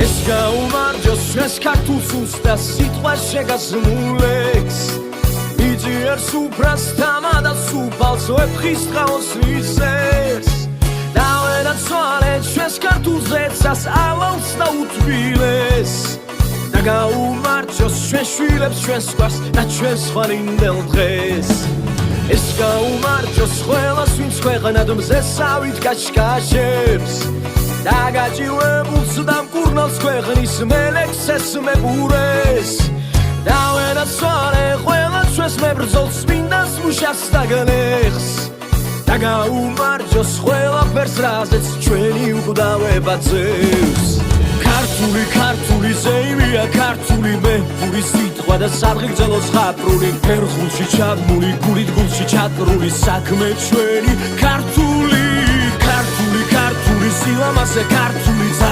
ეს გაუმარჯოს ჩვენს ქართულს უცდა სიტყვა შეგასმულებს იძიერ სუფრას თამადას უფალს ვეფხის ტყაოს ისეს დავენაცვალე ჩვენს ქართულზეცას ალავს და უთბილეს და გაუმარჯოს ჩვენ შვილებს ჩვენს გვარს და ჩვენს ხვალინდელ დღეს ეს გაუმარჯოს ყველას ვინც ქვეყნად მზესავით კაშკაშებს დაგაჭირებულს და მკურნალს ქვეყნის მელექს ესმებურეს დავენაცვალე ყველა ჩვენს მებრძოლს წმინდას მუშას და გლეხს და გაუმარჯოს ყველაფერს რაზეც ჩვენი უკვდავება ძევს ქართული ზეიმია ქართული მეფური სიტყვა და სადღეგრძელო ხატრული ფერხულში ჩაგმული გულით გულში ჩაკრული საქმე ჩვენი ქართული სილამაზე ქართული